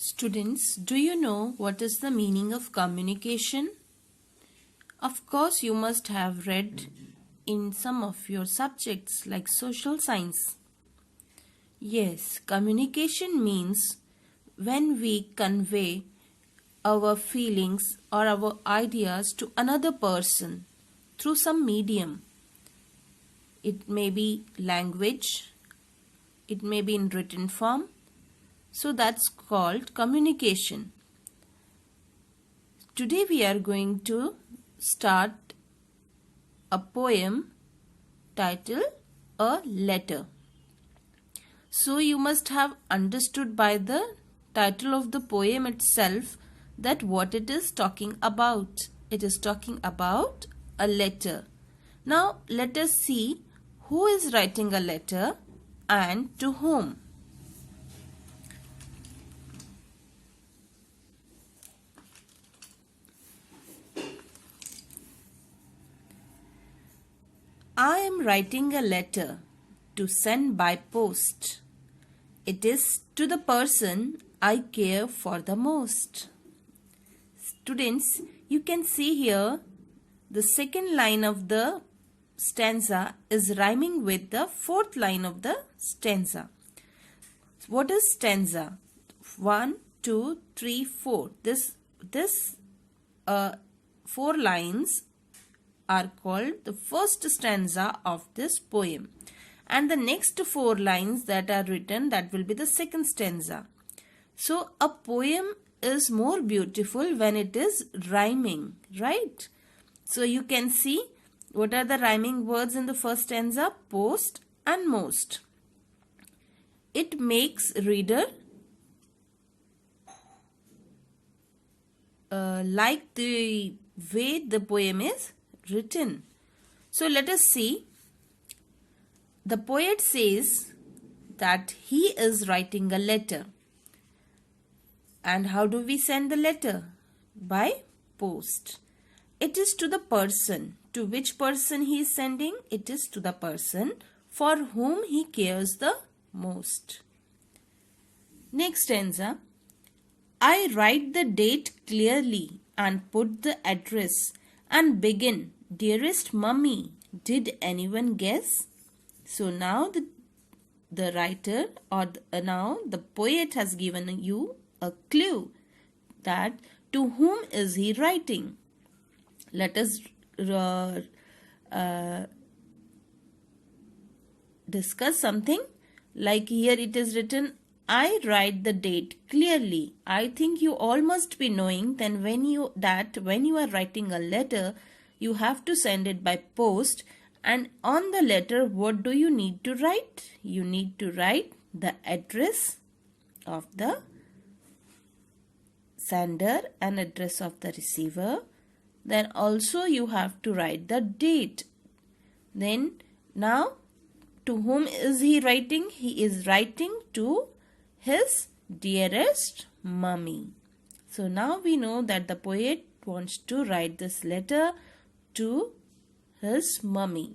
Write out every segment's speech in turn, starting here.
Students, do you know what is the meaning of communication? Of course, you must have read in some of your subjects like social science. Yes, communication means when we convey our feelings or our ideas to another person through some medium. It may be language, it may be in written form. So that's called communication. Today we are going to start a poem titled A Letter. So you must have understood by the title of the poem itself that what it is talking about. It is talking about a letter. Now let us see who is writing a letter and to whom. I am writing a letter to send by post. It is to the person I care for the most. Students, you can see here the second line of the stanza is rhyming with the fourth line of the stanza. What is stanza? 1, 2, 3, 4. This 4 lines are called the first stanza of this poem, and the next 4 lines that are written, that will be the second stanza. So a poem is more beautiful when it is rhyming, right? So you can see what are the rhyming words in the first stanza: post and most. It makes reader like the way the poem is written. So let us see. The poet says that he is writing a letter. And how do we send the letter? By post. It is to the person. To which person he is sending? It is to the person for whom he cares the most. Next stanza. I write the date clearly and put the address and begin, dearest mummy, did anyone guess? So now the writer or now the poet has given you a clue that to whom is he writing. Let us discuss something. Like here it is written, I write the date clearly. I think you all must be knowing then when you are writing a letter, you have to send it by post, and on the letter what do you need to write? You need to write the address of the sender and address of the receiver. Then also you have to write the date. Then now to whom is he writing? He is writing to his dearest mummy. So now we know that the poet wants to write this letter to his mummy.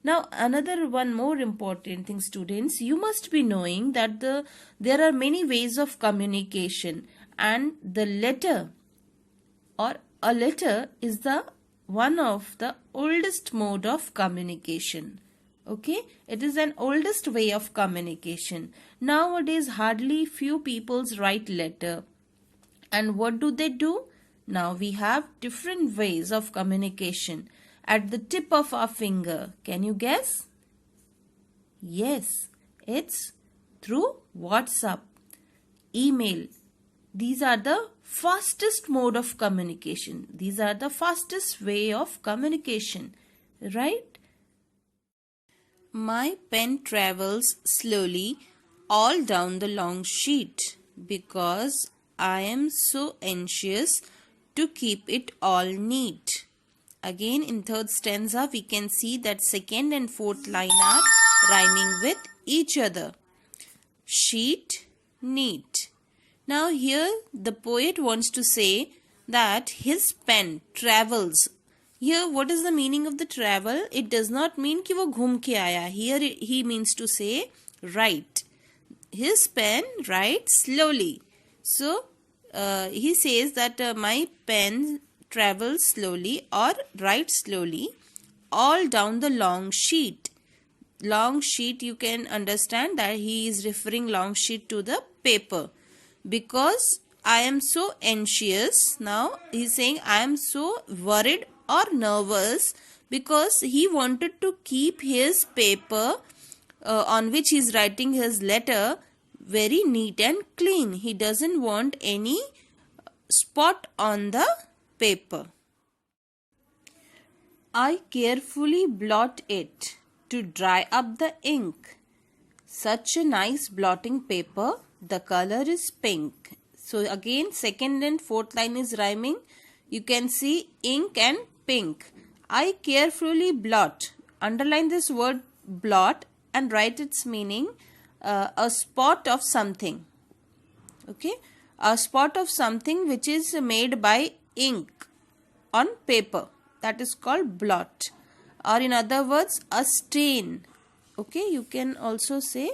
Now another one more important thing, students, you must be knowing that there are many ways of communication, and the letter or a letter is the one of the oldest mode of communication. Okay, it is an oldest way of communication. Nowadays hardly few people write letter. And what do? Now we have different ways of communication at the tip of our finger. Can you guess? Yes, it's through WhatsApp, email. These are the fastest mode of communication. These are the fastest way of communication, right? My pen travels slowly all down the long sheet because I am so anxious to keep it all neat. Again in third stanza we can see that second and fourth line are rhyming with each other. Sheet, neat. Now here the poet wants to say that his pen travels. Here what is the meaning of the travel? It does not mean कि वो घूम के आया. Here he means to say write. His pen writes slowly. So he says that my pen travels slowly or writes slowly all down the long sheet. Long sheet, you can understand that he is referring long sheet to the paper. Because I am so anxious. Now he is saying I am so worried or nervous because he wanted to keep his paper on which he is writing his letter very neat and clean. He doesn't want any spot on the paper. I carefully blot it to dry up the ink. Such a nice blotting paper. The color is pink. So again, second and fourth line is rhyming. You can see ink and pink. I carefully blot. Underline this word blot and write its meaning. A spot of something. Okay, a spot of something which is made by ink on paper. That is called blot. Or in other words, a stain. Okay, you can also say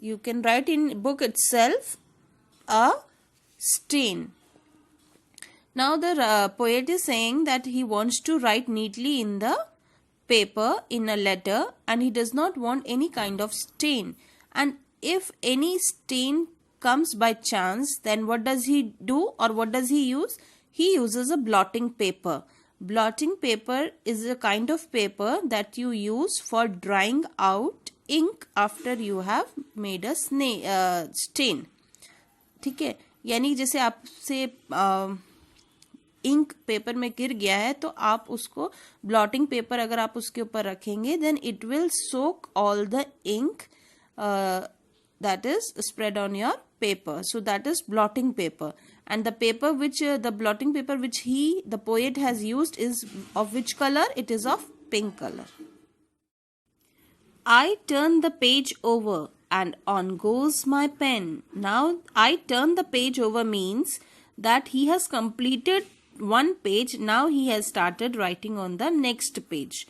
you can write in book itself a stain. Now the poet is saying that he wants to write neatly in the paper in a letter and he does not want any kind of stain. And if any stain comes by chance, then what does he do or what does he use? He uses a blotting paper. Blotting paper is a kind of paper that you use for drying out ink after you have made a stain. ठीक है, यानी जैसे आपसे ink paper में गिर गया है तो आप उसको ब्लॉटिंग पेपर अगर आप उसके ऊपर रखेंगे then it will soak all the ink that is spread on your paper. So that is blotting paper. And the paper which the blotting paper which the poet has used is of which color? It is of pink color. I turn the page over and on goes my pen. Now I turn the page over means that he has completed one page. Now he has started writing on the next page.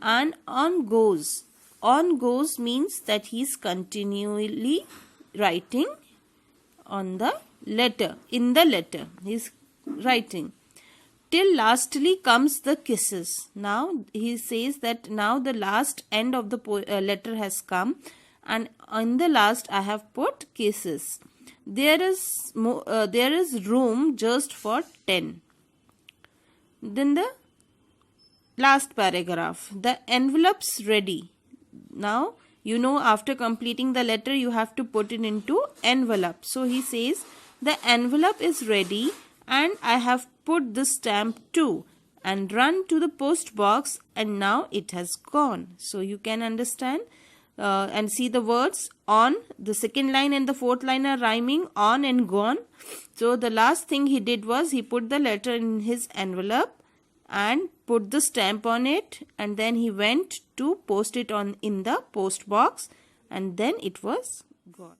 And on goes. On goes means that he is continually writing on the letter. In the letter he is writing. Till lastly comes the kisses. Now he says that now the last end of the letter has come and in the last I have put kisses. There is room just for 10. Then the last paragraph. The envelope's ready. Now you know after completing the letter you have to put it into envelope. So he says the envelope is ready and I have put the stamp too and run to the post box and now it has gone. So you can understand and see the words on. The second line and the fourth line are rhyming, on and gone. So the last thing he did was he put the letter in his envelope and put the stamp on it and then he went to post it in the post box and then it was gone.